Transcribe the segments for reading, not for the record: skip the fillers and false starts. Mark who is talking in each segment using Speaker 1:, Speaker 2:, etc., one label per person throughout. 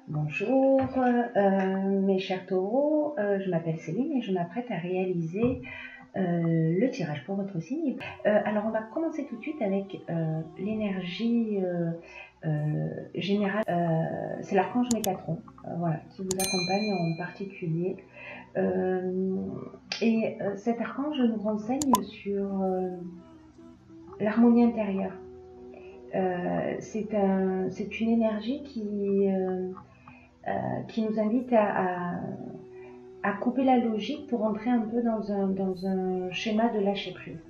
Speaker 1: Bonjour, mes chers taureaux, je m'appelle Céline et je m'apprête à réaliser le tirage pour votre signe. Alors on va commencer tout de suite avec l'énergie générale. C'est l'archange Métatron, voilà, qui vous accompagne en particulier. Cet archange nous renseigne sur l'harmonie intérieure. C'est une énergie qui nous invite à couper la logique pour entrer un peu dans un schéma de lâcher prise.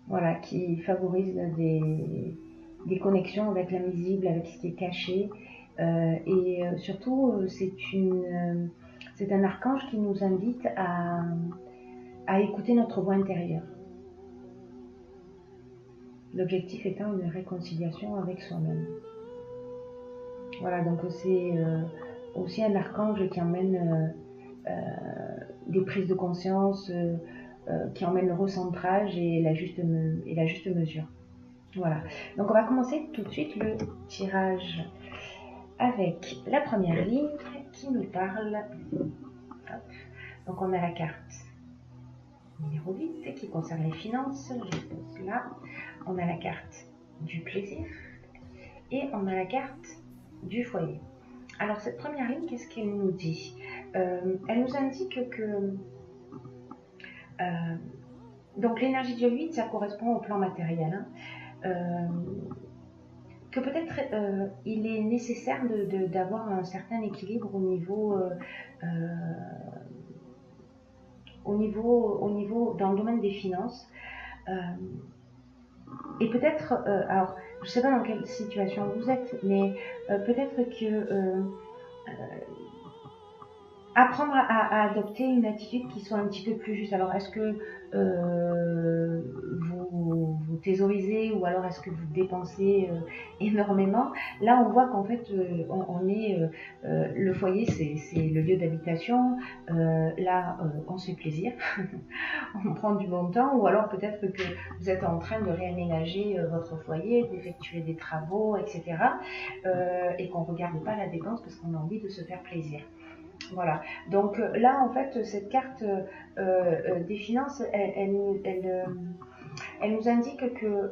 Speaker 1: Voilà, qui favorise des connexions avec l'invisible, avec ce qui est caché. Surtout, c'est un archange qui nous invite à écouter notre voix intérieure. L'objectif étant une réconciliation avec soi-même. Voilà, donc c'est aussi un archange qui emmène des prises de conscience, qui emmène le recentrage et la juste mesure. Voilà, donc on va commencer tout de suite le tirage avec la première ligne qui nous parle. Hop. Donc on a la carte numéro 8 qui concerne les finances, je pose là. On a la carte du plaisir et on a la carte du foyer. Alors cette première ligne, qu'est-ce qu'elle nous dit? Elle nous indique que donc l'énergie du 8, ça correspond au plan matériel. Que peut-être il est nécessaire d'avoir un certain équilibre au niveau dans le domaine des finances. Et peut-être, alors je ne sais pas dans quelle situation vous êtes, mais peut-être que apprendre à adopter une attitude qui soit un petit peu plus juste. Alors, est-ce que vous thésaurisez ou alors est-ce que vous dépensez énormément? Là, on voit qu'en fait, le foyer, c'est le lieu d'habitation. Là, on se fait plaisir, on prend du bon temps, ou alors peut-être que vous êtes en train de réaménager votre foyer, d'effectuer des travaux, etc. Et qu'on ne regarde pas la dépense parce qu'on a envie de se faire plaisir. Voilà, donc là en fait cette carte des finances, elle nous indique que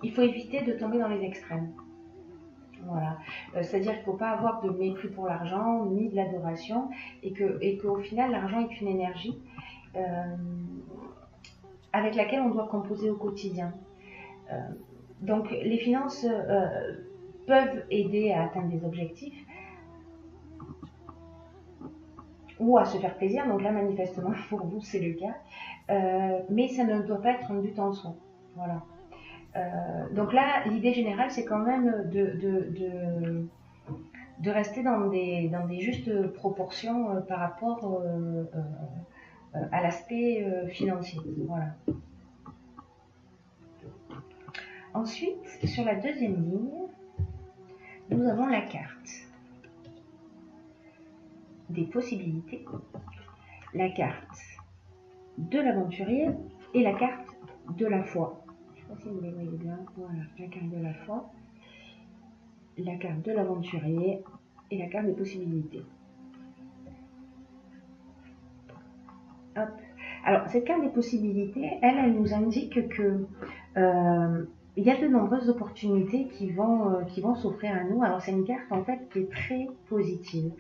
Speaker 1: il faut éviter de tomber dans les extrêmes. Voilà, c'est-à-dire qu'il ne faut pas avoir de mépris pour l'argent ni de l'adoration et qu'au final l'argent est une énergie avec laquelle on doit composer au quotidien. Donc les finances peuvent aider à atteindre des objectifs ou à se faire plaisir, donc là manifestement pour vous c'est le cas, mais ça ne doit pas être un but en soi. Voilà. Donc là l'idée générale c'est quand même de rester dans des justes proportions par rapport à l'aspect financier. Voilà. Ensuite, sur la deuxième ligne, nous avons la carte des possibilités, la carte de l'aventurier et la carte de la foi. Je ne sais pas si vous les voyez bien. Voilà, la carte de la foi, la carte de l'aventurier et la carte des possibilités. Hop. Alors, cette carte des possibilités, elle nous indique que il y a de nombreuses opportunités qui vont s'offrir à nous. Alors, c'est une carte en fait qui est très positive.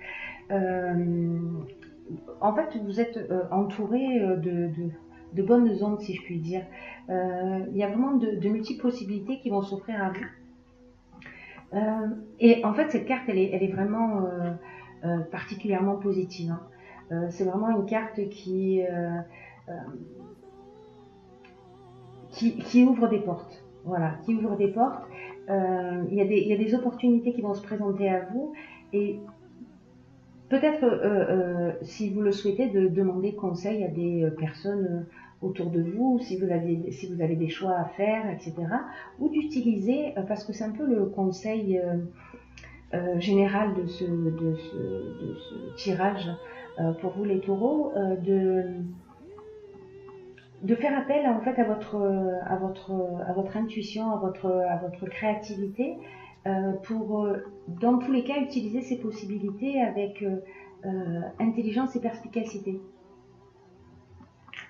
Speaker 1: En fait, vous êtes entouré de bonnes ondes, si je puis dire. Il y a vraiment de multiples possibilités qui vont s'offrir à vous. Et en fait, cette carte, elle est vraiment particulièrement positive. C'est vraiment une carte qui ouvre des portes. Voilà, qui ouvre des portes. Il y a des opportunités qui vont se présenter à vous et peut-être, si vous le souhaitez, de demander conseil à des personnes autour de vous, si vous avez des choix à faire, etc. Ou d'utiliser, parce que c'est un peu le conseil général de ce tirage pour vous les taureaux, de faire appel en fait à votre intuition, à votre créativité, pour, dans tous les cas, utiliser ces possibilités avec intelligence et perspicacité.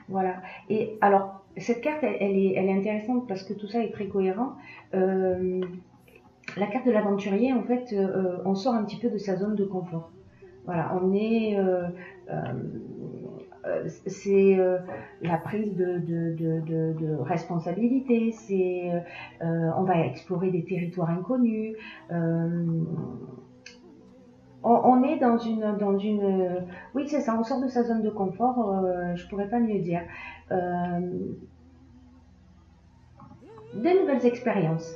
Speaker 1: Voilà. Et alors, cette carte, elle est intéressante parce que tout ça est très cohérent. La carte de l'aventurier, en fait, on sort un petit peu de sa zone de confort. Voilà, on est, c'est la prise de responsabilité, c'est, on va explorer des territoires inconnus. On est oui c'est ça, on sort de sa zone de confort, je pourrais pas mieux dire. De nouvelles expériences.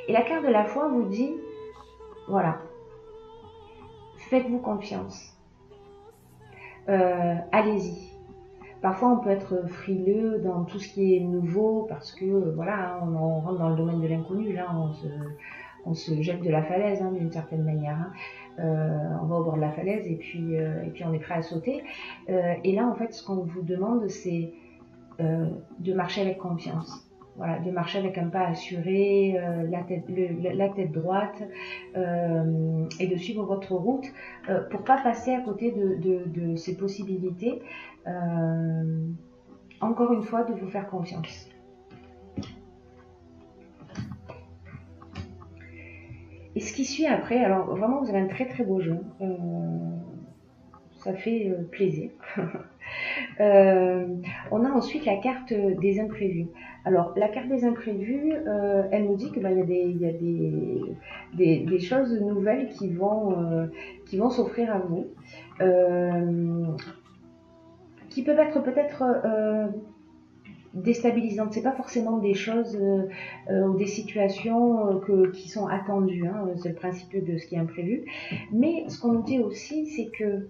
Speaker 1: Et la carte de la foi vous dit, voilà, faites-vous confiance. Allez-y. Parfois, on peut être frileux dans tout ce qui est nouveau parce que, voilà, on rentre dans le domaine de l'inconnu. Là, on se jette de la falaise, hein, d'une certaine manière. Hein. On va au bord de la falaise et puis on est prêt à sauter. Et là, en fait, ce qu'on vous demande, c'est de marcher avec confiance. Voilà, de marcher avec un pas assuré, la tête droite, et de suivre votre route pour pas passer à côté de ces possibilités. Encore une fois, de vous faire confiance. Et ce qui suit après, alors vraiment vous avez un très très beau jeu, ça fait plaisir. On a ensuite la carte des imprévus. Alors la carte des imprévus, elle nous dit que il y a des choses nouvelles qui vont s'offrir à vous, qui peuvent être peut-être déstabilisantes. C'est pas forcément des choses ou des situations qui sont attendues. Hein. C'est le principe de ce qui est imprévu. Mais ce qu'on nous dit aussi, c'est que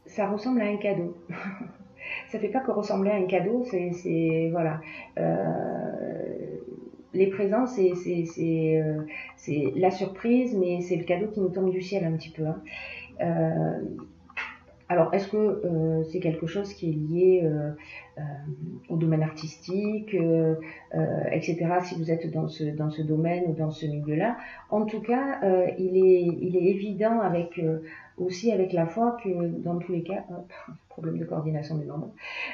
Speaker 1: ça ressemble à un cadeau. Ça fait pas que ressembler à un cadeau, c'est voilà. Les présents, c'est la surprise, mais c'est le cadeau qui nous tombe du ciel un petit peu. Hein. Alors, est-ce que c'est quelque chose qui est lié au domaine artistique, etc. Si vous êtes dans ce domaine ou dans ce milieu-là, en tout cas, il est évident aussi avec la foi que dans tous les cas, problème de coordination des membres,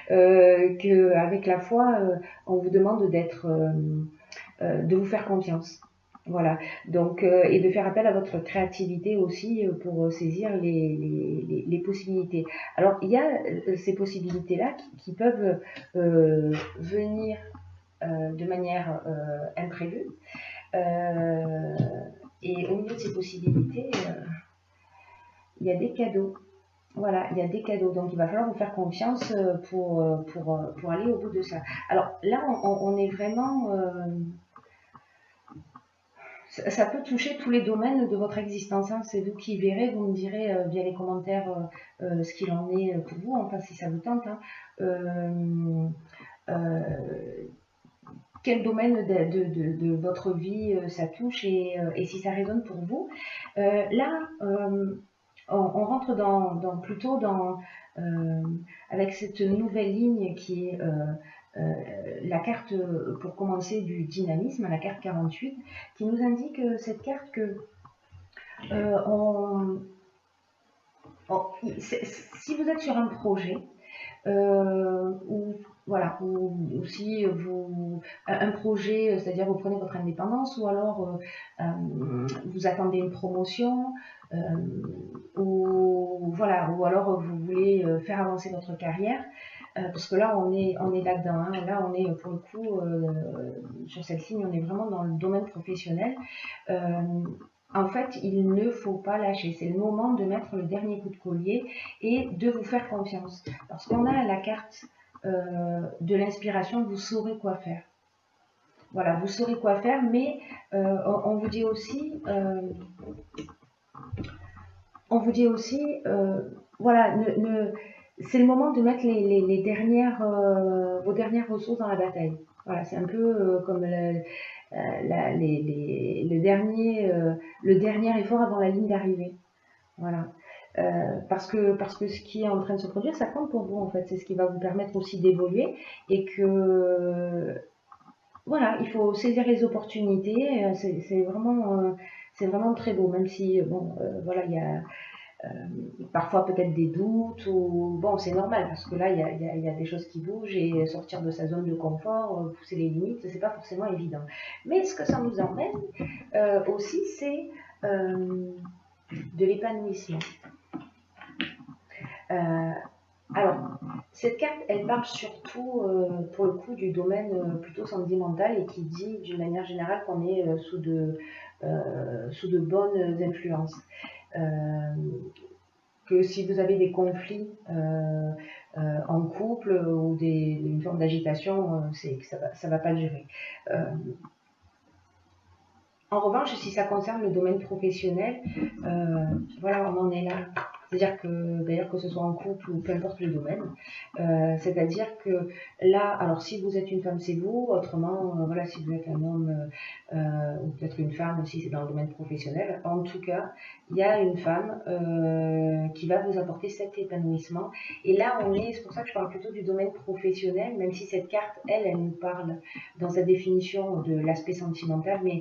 Speaker 1: qu'avec la foi, on vous demande de vous faire confiance. Voilà, donc, et de faire appel à votre créativité aussi pour saisir les possibilités. Alors, il y a ces possibilités-là qui peuvent venir de manière imprévue. Et au milieu de ces possibilités, il y a des cadeaux. Voilà, il y a des cadeaux. Donc, il va falloir vous faire confiance pour aller au bout de ça. Alors, là, on est vraiment... ça peut toucher tous les domaines de votre existence. Hein. C'est vous qui verrez, vous me direz via les commentaires ce qu'il en est pour vous, enfin si ça vous tente. Hein. Quel domaine de votre vie ça touche et si ça résonne pour vous. Là, on rentre plutôt avec cette nouvelle ligne qui est la carte, pour commencer, du dynamisme, la carte 48, qui nous indique cette carte que si vous êtes sur un projet, ou voilà, ou si un projet, c'est-à-dire vous prenez votre indépendance, ou alors vous attendez une promotion, ou voilà, ou alors vous voulez faire avancer votre carrière, parce que là on est là-dedans, hein. Là on est pour le coup sur cette ligne, on est vraiment dans le domaine professionnel. En fait, il ne faut pas lâcher. C'est le moment de mettre le dernier coup de collier et de vous faire confiance. Parce qu'on a la carte de l'inspiration, vous saurez quoi faire. Voilà, vous saurez quoi faire, mais on vous dit aussi, voilà, c'est le moment de mettre vos dernières ressources dans la bataille. Voilà, c'est un peu comme le dernier effort avant la ligne d'arrivée. Voilà. Parce que ce qui est en train de se produire, ça compte pour vous en fait. C'est ce qui va vous permettre aussi d'évoluer et que voilà, il faut saisir les opportunités, c'est vraiment très beau, même si, bon, voilà, il y a parfois peut-être des doutes, ou bon, c'est normal, parce que là, il y a des choses qui bougent, et sortir de sa zone de confort, pousser les limites, c'est pas forcément évident. Mais ce que ça nous emmène aussi, c'est de l'épanouissement. Euh, alors, cette carte, elle parle surtout, pour le coup, du domaine plutôt sentimental, et qui dit d'une manière générale qu'on est sous de bonnes influences. Que si vous avez des conflits en couple, ou une forme d'agitation, c'est que ça va pas durer. En revanche, si ça concerne le domaine professionnel, voilà, on en est là. C'est-à-dire que, d'ailleurs, que ce soit en couple ou peu importe le domaine, c'est-à-dire que là, alors si vous êtes une femme, c'est vous, autrement, voilà, si vous êtes un homme, ou peut-être une femme aussi, c'est dans le domaine professionnel, en tout cas, il y a une femme qui va vous apporter cet épanouissement. Et là, c'est pour ça que je parle plutôt du domaine professionnel, même si cette carte, elle nous parle dans sa définition de l'aspect sentimental, mais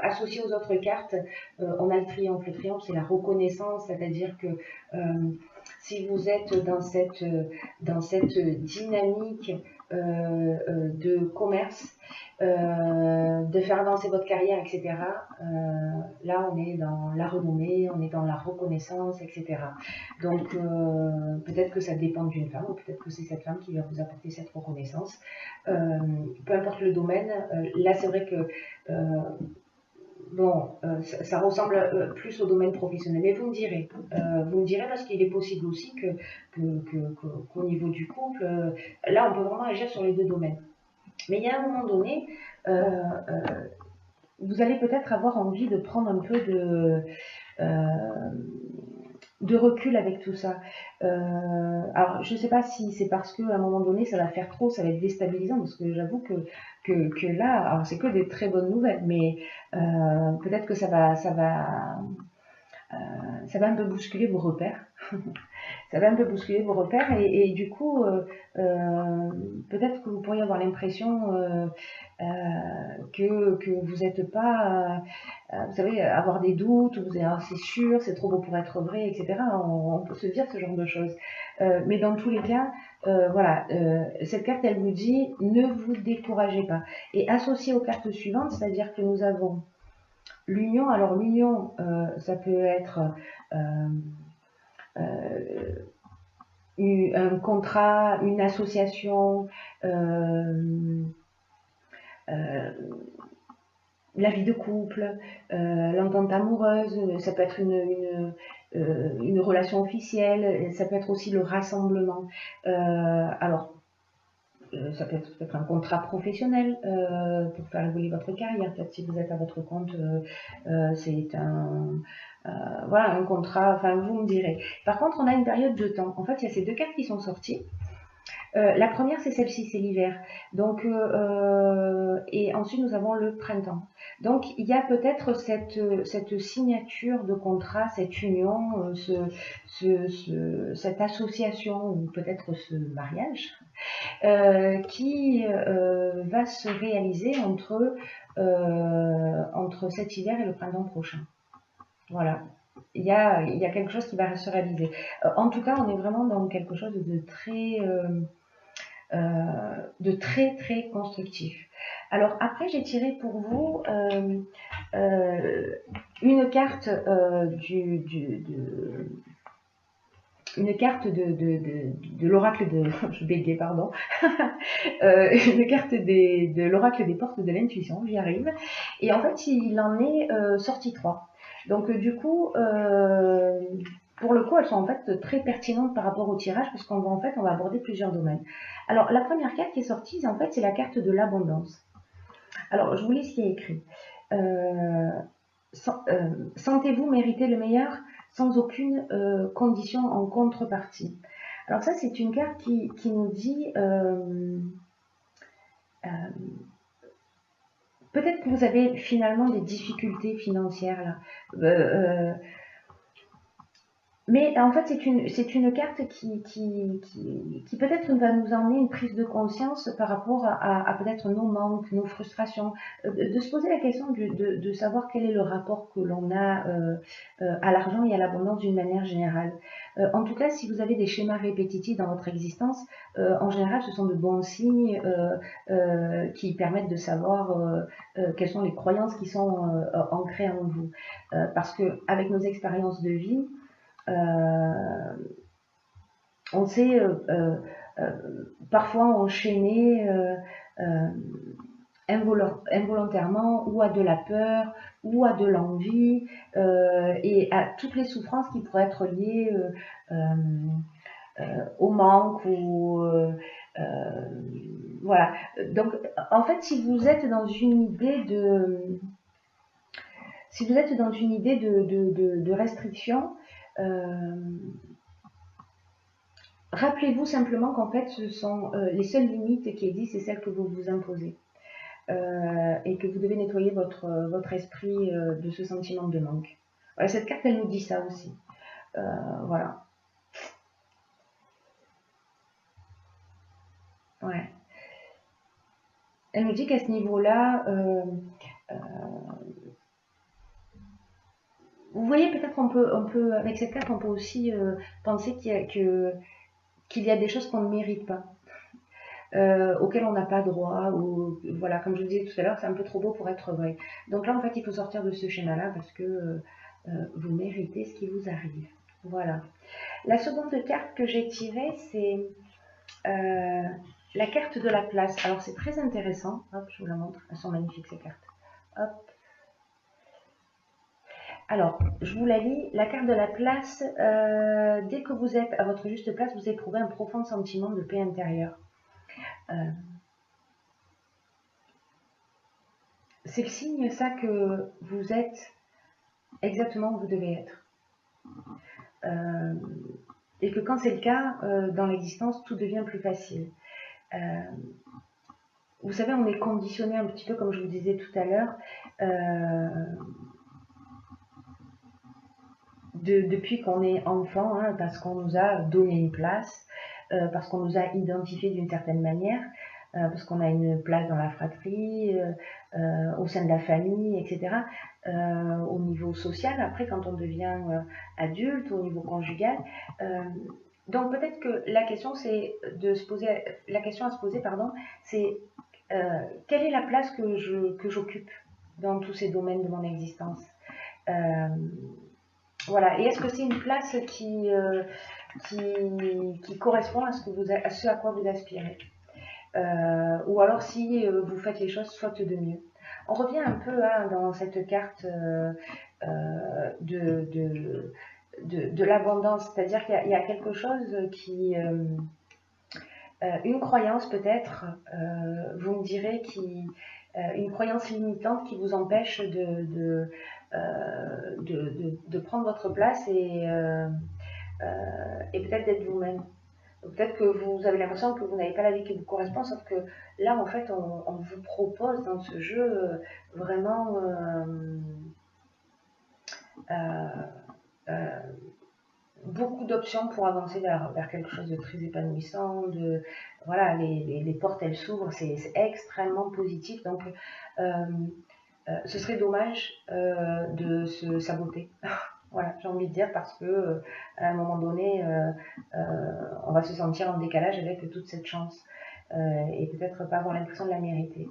Speaker 1: associé aux autres cartes, on a le triomphe. Le triomphe, c'est la reconnaissance, c'est-à-dire que si vous êtes dans cette dynamique de commerce, de faire avancer votre carrière, etc., là, on est dans la renommée, on est dans la reconnaissance, etc. Donc, peut-être que ça dépend d'une femme, ou peut-être que c'est cette femme qui va vous apporter cette reconnaissance. Peu importe le domaine, là, c'est vrai que bon, ça ressemble plus au domaine professionnel, mais vous me direz parce qu'il est possible aussi qu'au niveau du couple, là on peut vraiment agir sur les deux domaines. Mais il y a un moment donné, vous allez peut-être avoir envie de prendre un peu de recul avec tout ça. Alors, je ne sais pas si c'est parce qu'à un moment donné, ça va faire trop, ça va être déstabilisant, parce que j'avoue que là, alors c'est que des très bonnes nouvelles, mais peut-être que ça va un peu bousculer vos repères. Ça va un peu bousculer vos repères, et du coup, peut-être que vous pourriez avoir l'impression que vous n'êtes pas, vous savez, avoir des doutes, ou vous êtes, ah, c'est sûr, c'est trop beau pour être vrai, etc. On peut se dire ce genre de choses. Mais dans tous les cas, voilà, cette carte, elle vous dit, ne vous découragez pas. Et associée aux cartes suivantes, c'est-à-dire que nous avons l'union. Alors l'union, ça peut être un contrat, une association, la vie de couple, l'entente amoureuse, ça peut être une relation officielle, ça peut être aussi le rassemblement. Alors, ça peut être peut-être un contrat professionnel pour faire évoluer votre carrière. Peut-être si vous êtes à votre compte, c'est voilà, un contrat, enfin vous me direz. Par contre, on a une période de temps. En fait, il y a ces deux cartes qui sont sorties. La première, c'est celle-ci, c'est l'hiver. Donc, et ensuite, nous avons le printemps. Donc, il y a peut-être cette signature de contrat, cette union, cette association, ou peut-être ce mariage, qui va se réaliser entre cet hiver et le printemps prochain. Voilà. Il y a quelque chose qui va se réaliser. En tout cas, on est vraiment dans quelque chose de très très constructif. Alors après, j'ai tiré pour vous une carte une carte de l'oracle de je bégayais, pardon. Une carte de l'oracle des portes de l'intuition, j'y arrive. Et en fait, il en est sorti 3. Donc du coup, pour le coup, elles sont en fait très pertinentes par rapport au tirage, parce qu'on va on va aborder plusieurs domaines. Alors la première carte qui est sortie, en fait, c'est la carte de l'abondance. Alors je vous lis ce qui est écrit. Sentez-vous mériter le meilleur sans aucune condition en contrepartie. Alors ça, c'est une carte qui nous dit peut-être que vous avez finalement des difficultés financières là. Mais en fait, c'est une carte qui peut-être va nous emmener une prise de conscience par rapport à peut-être nos manques, nos frustrations, de se poser la question de savoir quel est le rapport que l'on a à l'argent et à l'abondance d'une manière générale. En tout cas, si vous avez des schémas répétitifs dans votre existence, en général, ce sont de bons signes qui permettent de savoir quelles sont les croyances qui sont ancrées en vous. Parce que avec nos expériences de vie, euh, on s'est parfois enchaîné involontairement ou à de la peur ou à de l'envie et à toutes les souffrances qui pourraient être liées au manque ou voilà. Donc en fait, si vous êtes dans une idée de restriction, euh, rappelez-vous simplement qu'en fait, ce sont les seules limites qui existent, c'est celles que vous vous imposez. Et que vous devez nettoyer votre esprit de ce sentiment de manque. Voilà, cette carte, elle nous dit ça aussi. Voilà. Ouais. Elle nous dit qu'à ce niveau-là, vous voyez, peut-être avec cette carte, on peut aussi penser qu'il y a des choses qu'on ne mérite pas. Auxquelles on n'a pas droit, ou voilà, comme je vous disais tout à l'heure, c'est un peu trop beau pour être vrai. Donc là, en fait, il faut sortir de ce schéma-là parce que vous méritez ce qui vous arrive. Voilà. La seconde carte que j'ai tirée, c'est la carte de la place. Alors, c'est très intéressant. Hop, je vous la montre. Elles sont magnifiques, ces cartes. Hop. Alors, je vous la lis. La carte de la place, dès que vous êtes à votre juste place, vous éprouvez un profond sentiment de paix intérieure. C'est le signe, ça, que vous êtes exactement où vous devez être. Et que quand c'est le cas, dans l'existence, tout devient plus facile. Vous savez, on est conditionné un petit peu, comme je vous disais tout à l'heure, depuis qu'on est enfant, hein, parce qu'on nous a donné une place, parce qu'on nous a identifié d'une certaine manière, parce qu'on a une place dans la fratrie, au sein de la famille, etc. Au niveau social, après, quand on devient adulte, au niveau conjugal. Donc peut-être que la question, c'est de se poser, la question à se poser, pardon, c'est quelle est la place que j'occupe dans tous ces domaines de mon existence. Voilà. Et est-ce que c'est une place qui correspond à ce à quoi vous aspirez, ou alors si vous faites les choses faute de mieux. On revient un peu hein, dans cette carte de l'abondance, c'est-à-dire qu'il y a quelque chose qui, une croyance peut-être, vous me direz, une croyance limitante qui vous empêche de prendre votre place et peut-être d'être vous-même. Peut-être que vous avez l'impression que vous n'avez pas la vie qui vous correspond, sauf que là, en fait, on vous propose dans ce jeu vraiment euh, beaucoup d'options pour avancer vers quelque chose de très épanouissant. Voilà, les portes, elles s'ouvrent, c'est extrêmement positif. Donc, ce serait dommage de se saboter. Voilà, j'ai envie de dire, parce que à un moment donné, on va se sentir en décalage avec toute cette chance et peut-être pas avoir l'impression de la mériter.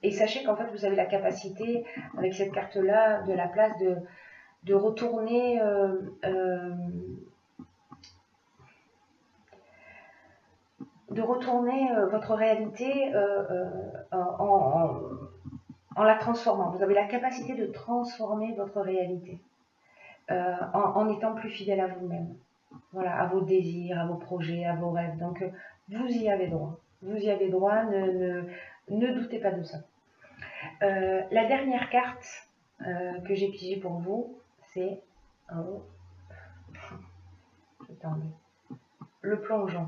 Speaker 1: Et sachez qu'en fait, vous avez la capacité, avec cette carte-là, de la place, de retourner votre réalité en la transformant. Vous avez la capacité de transformer votre réalité en étant plus fidèle à vous-même. Voilà, à vos désirs, à vos projets, à vos rêves. Donc, vous y avez droit. Vous y avez droit, ne doutez pas de ça. La dernière carte que j'ai pigée pour vous, c'est le plongeon.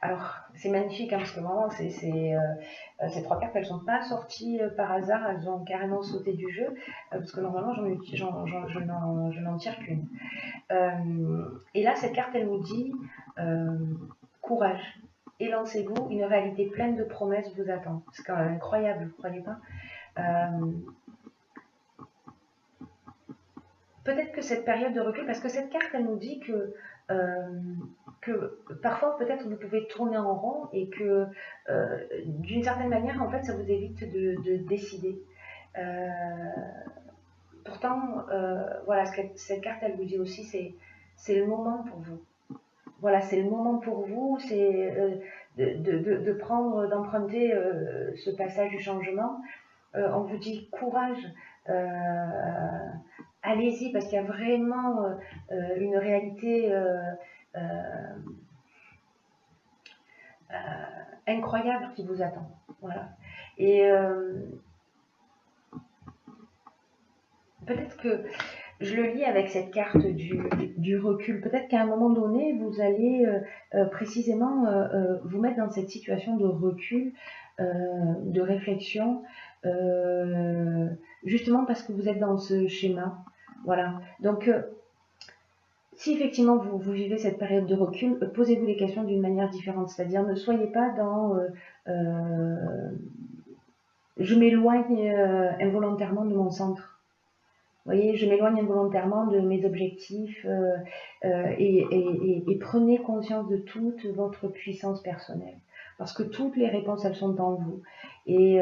Speaker 1: Alors, c'est magnifique, hein, parce que vraiment, ces trois cartes, elles ne sont pas sorties par hasard, elles ont carrément sauté du jeu, parce que normalement, je n'en tire qu'une. Et là, cette carte, elle nous dit courage, élancez-vous, une réalité pleine de promesses vous attend. C'est quand même incroyable, vous ne croyez pas? Peut-être que cette période de recul, parce que cette carte, elle nous dit que parfois, peut-être, vous pouvez tourner en rond et que, d'une certaine manière, en fait, ça vous évite de décider. Pourtant, voilà, cette carte, elle vous dit aussi, c'est le moment pour vous. Voilà, c'est le moment pour vous, c'est de prendre, d'emprunter ce passage du changement. On vous dit courage, allez-y, parce qu'il y a vraiment une réalité incroyable qui vous attend. Voilà. Et peut-être que je le lis avec cette carte du recul. Peut-être qu'à un moment donné, vous allez précisément vous mettre dans cette situation de recul, de réflexion, justement parce que vous êtes dans ce schéma. Voilà. Donc, si effectivement vous vivez cette période de recul, posez-vous les questions d'une manière différente. C'est-à-dire, ne soyez pas dans je m'éloigne involontairement de mon centre. Vous voyez, je m'éloigne involontairement de mes objectifs et prenez conscience de toute votre puissance personnelle. Parce que toutes les réponses, elles sont en vous. Et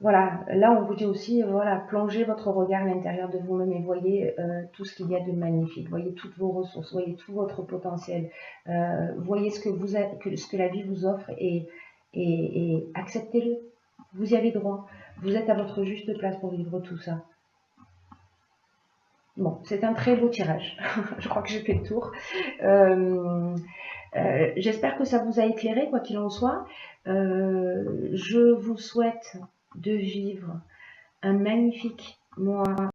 Speaker 1: voilà, là on vous dit aussi, voilà, plongez votre regard à l'intérieur de vous-même et voyez tout ce qu'il y a de magnifique. Voyez toutes vos ressources, voyez tout votre potentiel. Voyez ce que la vie vous offre et acceptez-le. Vous y avez droit. Vous êtes à votre juste place pour vivre tout ça. Bon, c'est un très beau tirage. Je crois que j'ai fait le tour. J'espère que ça vous a éclairé, quoi qu'il en soit. Je vous souhaite de vivre un magnifique mois